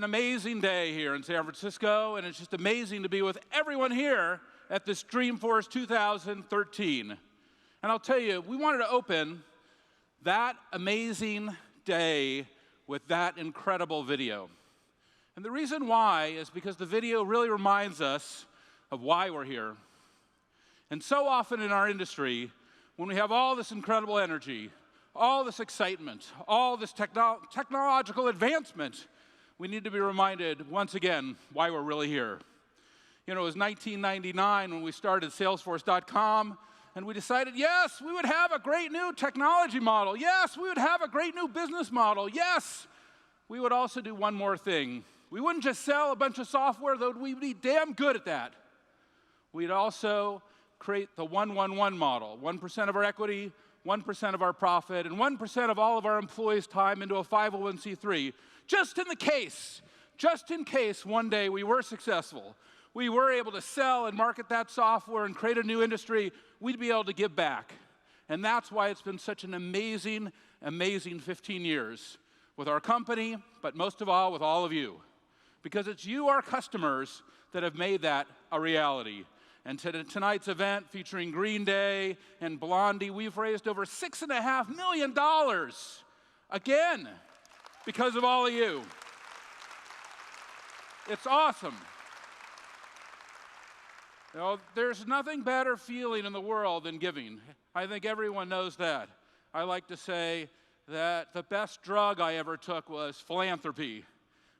An amazing day here in San Francisco, and it's just amazing to be with everyone here at this Dreamforce 2013. And I'll tell you, we wanted to open that amazing day with that incredible video. And the reason why is because the video really reminds us of why we're here. And so often in our industry, when we have all this incredible energy, all this excitement, all this technological advancement, we need to be reminded, once again, why we're really here. You know, it was 1999 when we started Salesforce.com, and we decided, yes, we would have a great new technology model. Yes, we would have a great new business model. Yes, we would also do one more thing. We wouldn't just sell a bunch of software, though we'd be damn good at that. We'd also create the 1-1-1 model, 1% of our equity, 1% of our profit, and 1% of all of our employees' time into a 501c3, just in case one day we were successful, we were able to sell and market that software and create a new industry, we'd be able to give back. And that's why it's been such an amazing, amazing 15 years with our company, but most of all with all of you. Because it's you, our customers, that have made that a reality. And tonight's event featuring Green Day and Blondie, we've raised over $6.5 million, again, because of all of you. It's awesome. You know, there's nothing better feeling in the world than giving. I think everyone knows that. I like to say that the best drug I ever took was philanthropy,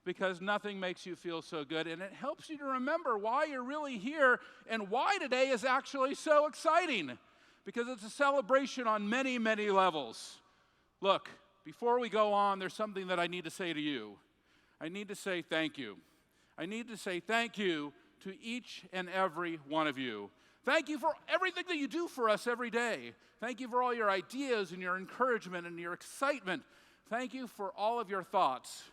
because nothing makes you feel so good, and it helps you to remember why you're really here and why today is actually so exciting, because it's a celebration on many, many levels. Look, before we go on, there's something that I need to say to you. I need to say thank you. I need to say thank you to each and every one of you. Thank you for everything that you do for us every day. Thank you for all your ideas and your encouragement and your excitement. Thank you for all of your thoughts.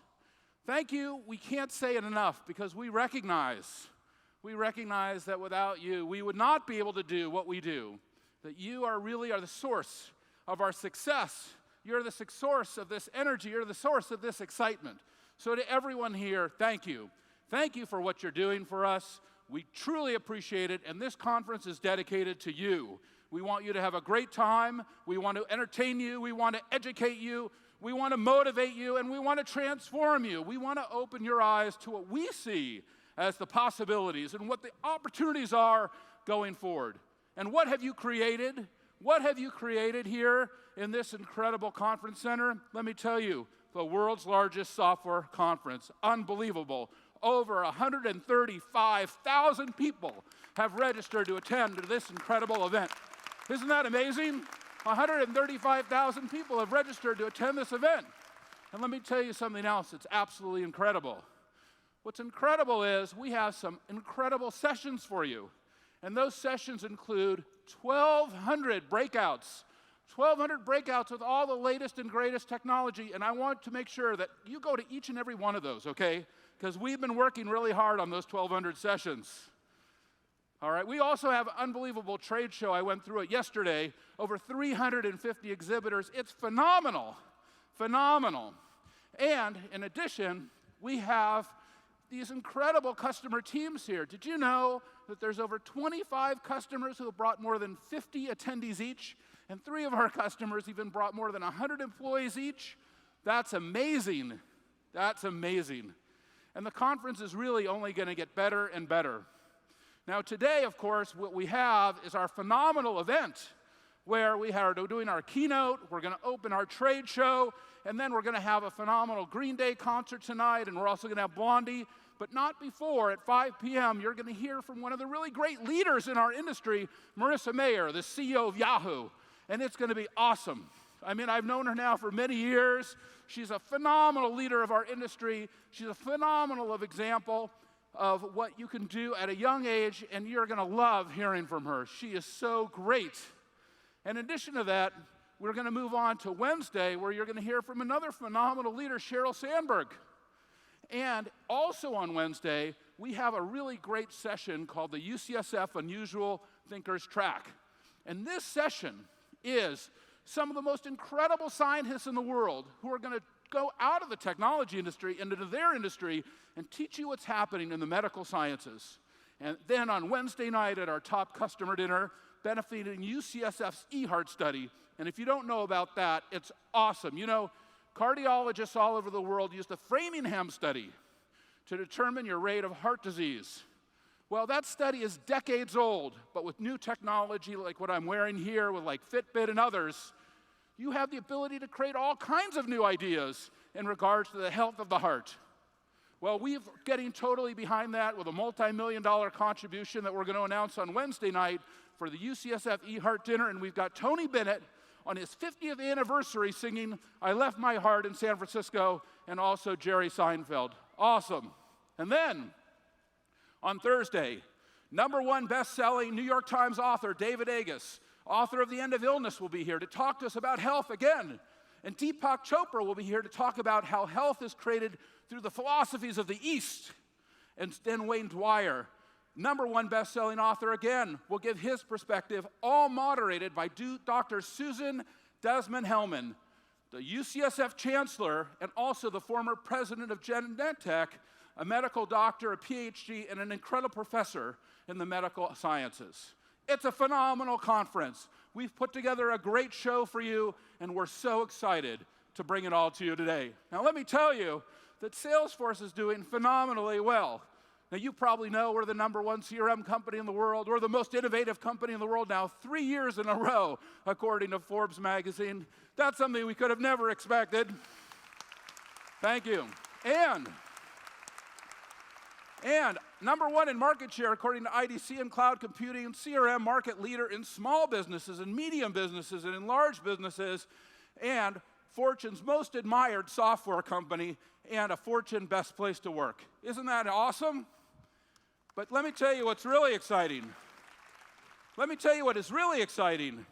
Thank you, we can't say it enough, because we recognize that without you, we would not be able to do what we do, that you really are the source of our success. You're the source of this energy. You're the source of this excitement. So to everyone here, thank you. Thank you for what you're doing for us. We truly appreciate it, and this conference is dedicated to you. We want you to have a great time. We want to entertain you. We want to educate you. We want to motivate you, and we want to transform you. We want to open your eyes to what we see as the possibilities and what the opportunities are going forward. And what have you created? What have you created here in this incredible conference center? Let me tell you, the world's largest software conference. Unbelievable. Over 135,000 people have registered to attend this incredible event. Isn't that amazing? 135,000 people have registered to attend this event. And let me tell you something else that's absolutely incredible. What's incredible is we have some incredible sessions for you. And those sessions include 1,200 breakouts. 1,200 breakouts with all the latest and greatest technology. And I want to make sure that you go to each and every one of those, okay? Because we've been working really hard on those 1,200 sessions. All right, we also have an unbelievable trade show. I went through it yesterday. Over 350 exhibitors. It's phenomenal, phenomenal. And in addition, we have these incredible customer teams here. Did you know that there's over 25 customers who have brought more than 50 attendees each? And 3 of our customers even brought more than 100 employees each? That's amazing. That's amazing. And the conference is really only going to get better and better. Now today, of course, what we have is our phenomenal event where we are doing our keynote, we're going to open our trade show, and then we're going to have a phenomenal Green Day concert tonight, and we're also going to have Blondie. But not before, at 5 p.m., you're going to hear from one of the really great leaders in our industry, Marissa Mayer, the CEO of Yahoo. And it's going to be awesome. I mean, I've known her now for many years. She's a phenomenal leader of our industry. She's a phenomenal example of what you can do at a young age, and you're going to love hearing from her. She is so great. In addition to that, we're going to move on to Wednesday, where you're going to hear from another phenomenal leader, Sheryl Sandberg. And also on Wednesday, we have a really great session called the UCSF Unusual Thinkers Track. And this session is some of the most incredible scientists in the world who are going to go out of the technology industry into their industry and teach you what's happening in the medical sciences. And then on Wednesday night at our top customer dinner, benefiting UCSF's eHeart study. And if you don't know about that, it's awesome. You know, cardiologists all over the world use the Framingham study to determine your rate of heart disease. Well, that study is decades old, but with new technology like what I'm wearing here with like Fitbit and others, you have the ability to create all kinds of new ideas in regards to the health of the heart. Well, we're getting totally behind that with a multi-million-dollar contribution that we're going to announce on Wednesday night for the UCSF eHeart dinner, and we've got Tony Bennett on his 50th anniversary singing I Left My Heart in San Francisco, and also Jerry Seinfeld. Awesome. And then, on Thursday, #1 best-selling New York Times author David Agus, author of The End of Illness, will be here to talk to us about health again. And Deepak Chopra will be here to talk about how health is created through the philosophies of the East. And then Wayne Dwyer, #1 best-selling author again, will give his perspective, all moderated by Dr. Susan Desmond-Hellmann, the UCSF chancellor and also the former president of Genentech, a medical doctor, a PhD, and an incredible professor in the medical sciences. It's a phenomenal conference. We've put together a great show for you, and we're so excited to bring it all to you today. Now, let me tell you that Salesforce is doing phenomenally well. Now, you probably know we're the #1 CRM company in the world. We're the most innovative company in the world now 3 years in a row, according to Forbes magazine. That's something we could have never expected. Thank you. And #1 in market share, according to IDC in cloud computing, and CRM market leader in small businesses and medium businesses and in large businesses, and Fortune's most admired software company, and a Fortune best place to work. Isn't that awesome? But let me tell you what's really exciting. Let me tell you what is really exciting.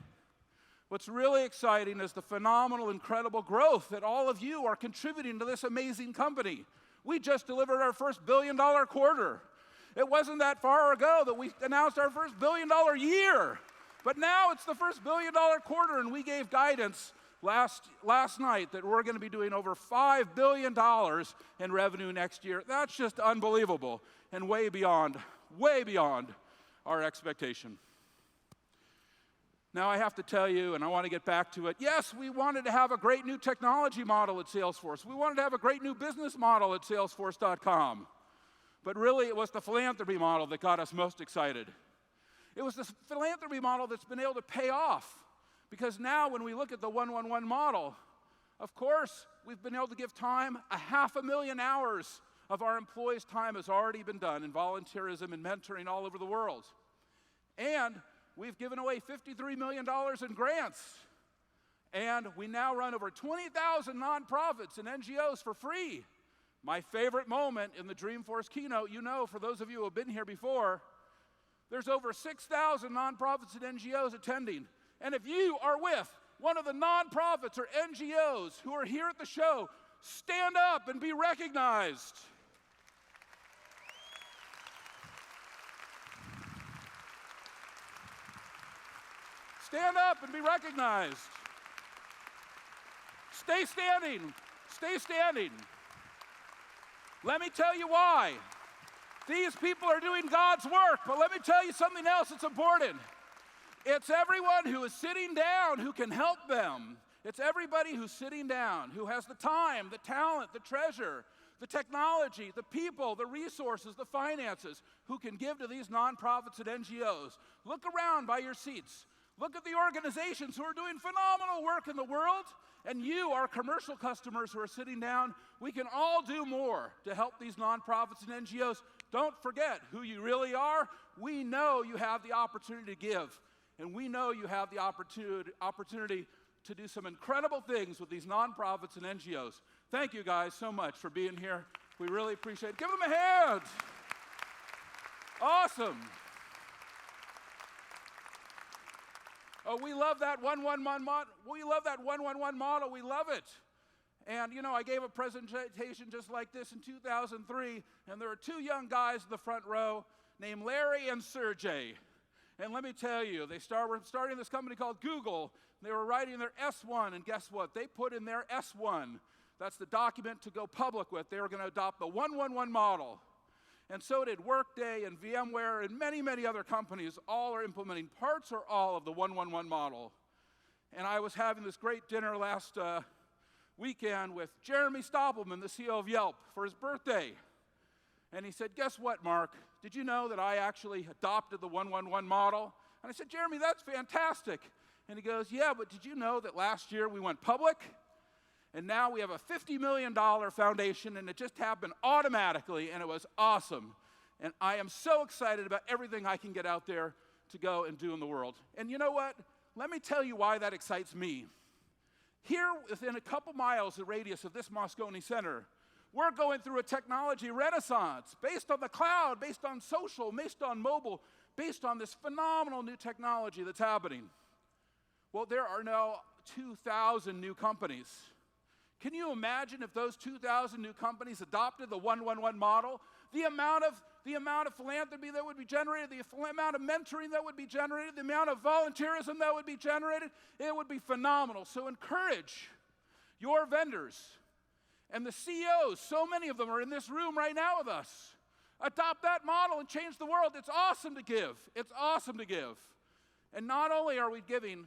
What's really exciting is the phenomenal, incredible growth that all of you are contributing to this amazing company. We just delivered our first billion-dollar quarter. It wasn't that far ago that we announced our first billion-dollar year. But now it's the first billion-dollar quarter, and we gave guidance last night that we're going to be doing over $5 billion in revenue next year. That's just unbelievable and way beyond our expectation. Now, I have to tell you, and I want to get back to it, yes, we wanted to have a great new technology model at Salesforce. We wanted to have a great new business model at Salesforce.com. But really, it was the philanthropy model that got us most excited. It was the philanthropy model that's been able to pay off. Because now, when we look at the 1-1-1 model, of course, we've been able to give time. 500,000 hours of our employees' time has already been done in volunteerism and mentoring all over the world. And we've given away $53 million in grants. And we now run over 20,000 nonprofits and NGOs for free. My favorite moment in the Dreamforce keynote, you know, for those of you who have been here before, there's over 6,000 nonprofits and NGOs attending. And if you are with one of the nonprofits or NGOs who are here at the show, stand up and be recognized. Stand up and be recognized. Stay standing. Stay standing. Let me tell you why. These people are doing God's work, but let me tell you something else that's important. It's everyone who is sitting down who can help them. It's everybody who's sitting down, who has the time, the talent, the treasure, the technology, the people, the resources, the finances, who can give to these nonprofits and NGOs. Look around by your seats. Look at the organizations who are doing phenomenal work in the world, and you, our commercial customers who are sitting down, we can all do more to help these nonprofits and NGOs. Don't forget who you really are. We know you have the opportunity to give, and we know you have the opportunity to do some incredible things with these nonprofits and NGOs. Thank you guys so much for being here. We really appreciate it. Give them a hand. Awesome. Oh, we love that 1-1-1 model. We love that 1-1-1 model. We love it. And, you know, I gave a presentation just like this in 2003, and there were two young guys in the front row named Larry and Sergey. And let me tell you, were starting this company called Google. They were writing their S1, and guess what? They put in their S1 That's the document to go public with. They were going to adopt the 111 model. And so did Workday and VMware and many, many other companies. All are implementing parts or all of the 111 model. And I was having this great dinner last weekend with Jeremy Stoppelman, the CEO of Yelp, for his birthday. And he said, guess what, Mark? Did you know that I actually adopted the 111 model? And I said, Jeremy, that's fantastic. And he goes, yeah, but did you know that last year we went public? And now we have a $50 million foundation, and it just happened automatically, and it was awesome. And I am so excited about everything I can get out there to go and do in the world. And you know what? Let me tell you why that excites me. Here, within a couple miles of radius of this Moscone Center, we're going through a technology renaissance based on the cloud, based on social, based on mobile, based on this phenomenal new technology that's happening. Well, there are now 2,000 new companies. Can you imagine if those 2,000 new companies adopted the 111 model? The amount of philanthropy that would be generated, the amount of mentoring that would be generated, the amount of volunteerism that would be generated, it would be phenomenal. So encourage your vendors and the CEOs, so many of them are in this room right now with us. Adopt that model and change the world. It's awesome to give. It's awesome to give. And not only are we giving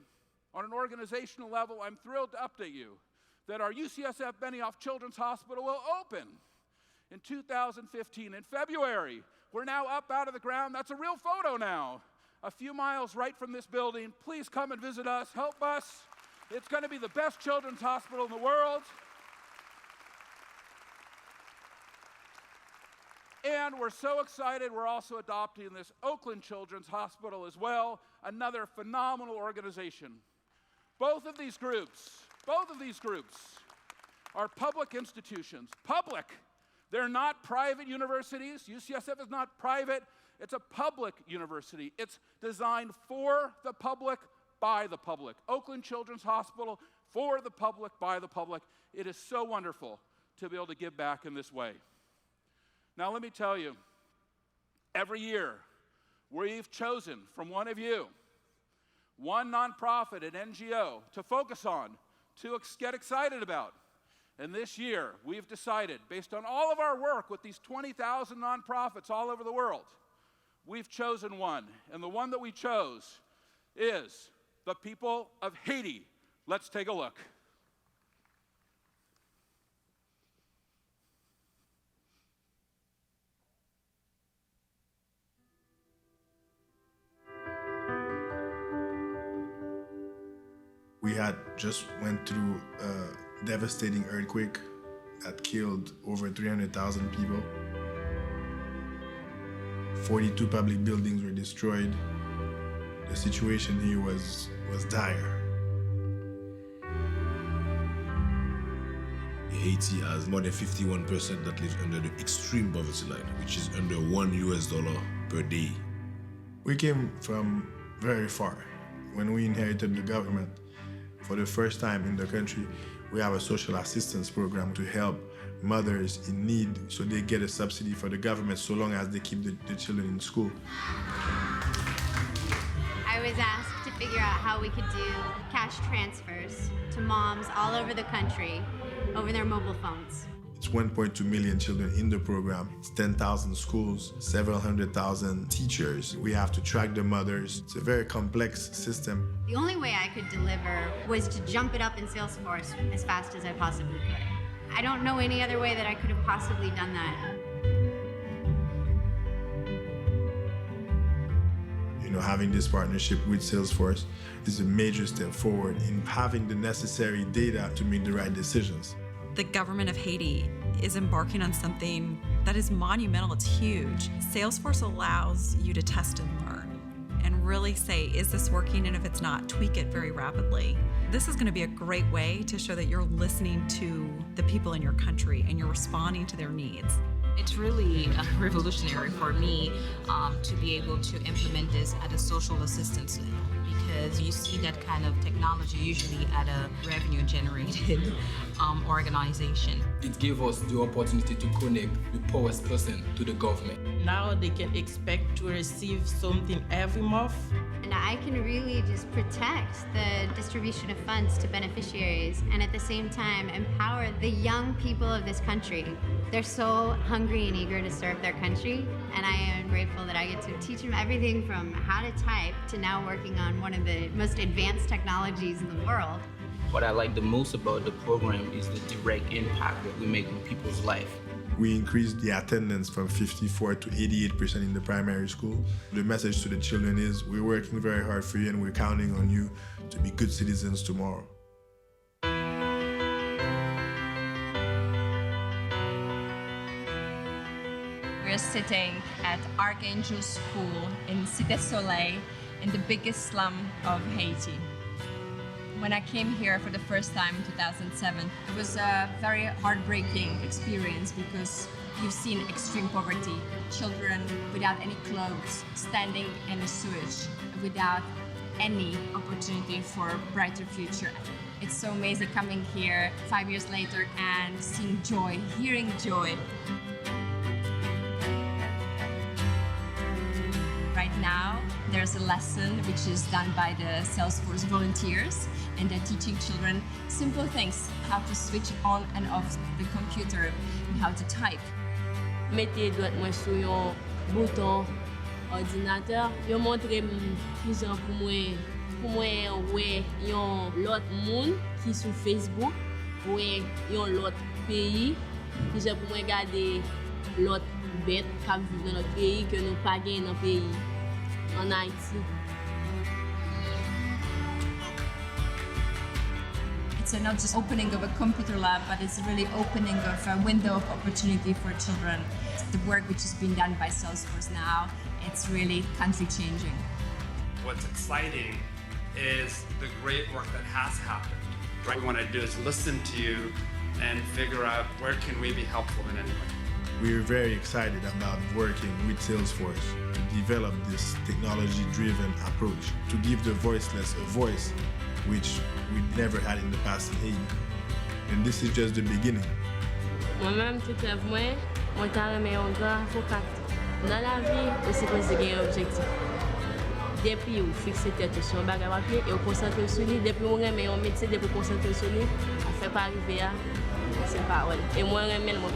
on an organizational level, I'm thrilled to update you that our UCSF Benioff Children's Hospital will open in 2015 in February. We're now up out of the ground. That's a real photo now. A few miles right from this building. Please come and visit us. Help us. It's going to be the best children's hospital in the world. And we're so excited, we're also adopting this Oakland Children's Hospital as well, another phenomenal organization. Both of these groups are public institutions. Public. They're not private universities. UCSF is not private. It's a public university. It's designed for the public, by the public. Oakland Children's Hospital, for the public, by the public. It is so wonderful to be able to give back in this way. Now let me tell you, every year we've chosen from one of you, one nonprofit, an NGO, to focus on, to get excited about. And this year, we've decided, based on all of our work with these 20,000 nonprofits all over the world, we've chosen one. And the one that we chose is the people of Haiti. Let's take a look. We had just went through a devastating earthquake that killed over 300,000 people. 42 public buildings were destroyed. The situation here was dire. Haiti has more than 51% that lives under the extreme poverty line, which is under $1 per day. We came from very far. When we inherited the government, for the first time in the country, we have a social assistance program to help mothers in need so they get a subsidy for the government so long as they keep the children in school. I was asked to figure out how we could do cash transfers to moms all over the country over their mobile phones. It's 1.2 million children in the program. It's 10,000 schools, several 100,000 teachers. We have to track the mothers. It's a very complex system. The only way I could deliver was to jump it up in Salesforce as fast as I possibly could. I don't know any other way that I could have possibly done that. You know, having this partnership with Salesforce is a major step forward in having the necessary data to make the right decisions. The government of Haiti is embarking on something that is monumental. It's huge. Salesforce allows you to test and learn and really say, is this working? And if it's not, tweak it very rapidly. This is going to be a great way to show that you're listening to the people in your country and you're responding to their needs. It's really revolutionary for me to be able to implement this at a social assistance level. because you see that kind of technology usually at a revenue-generated organization. It gave us the opportunity to connect the poorest person to the government. Now they can expect to receive something every month. And I can really just protect the distribution of funds to beneficiaries and at the same time empower the young people of this country. They're so hungry and eager to serve their country, and I am grateful that I get to teach them everything from how to type to now working on one of the most advanced technologies in the world. What I like the most about the program is the direct impact that we make in people's life. We increased the attendance from 54 to 88% in the primary school. The message to the children is we're working very hard for you and we're counting on you to be good citizens tomorrow. We're sitting at Archangel School in Cité Soleil in the biggest slum of Haiti. When I came here for the first time in 2007, it was a very heartbreaking experience because you've seen extreme poverty, children without any clothes, standing in the sewage, without any opportunity for a brighter future. It's so amazing coming here 5 years later and seeing joy, hearing joy. Right now, there's a lesson which is done by the Salesforce volunteers, and they're teaching children simple things, how to switch on and off the computer and how to type. Mettez doigt moi sur yon bouton ordinateur, yo montre ki jan pou mwen wè yon lot moun ki sou Facebook, wè yon lot pays, ki jan pou mwen gade lot bête kap viv dans notre pays que nou pa gen nan pays en Haïti. It's not just opening of a computer lab, but it's really opening of a window of opportunity for children. The work which is being done by Salesforce now, it's really country changing. What's exciting is the great work that has happened. What we want to do is listen to you and figure out where can we be helpful in any way. We're very excited about working with Salesforce to develop this technology-driven approach, to give the voiceless a voice, which we never had in the past in Haiti. And this is just the beginning. Moi-même, tout rêve moi t'arrêter un grand avocat. Dans la vie, c'est qu'on se gagne un objectif. Depuis vous fixez tête sur un bagage papier et vous concentrez sur lui, depuis vous remet un métier, depuis vous concentrez sur lui, ça fait pas arriver à c'est pas ouais. Et moi, je remets le mot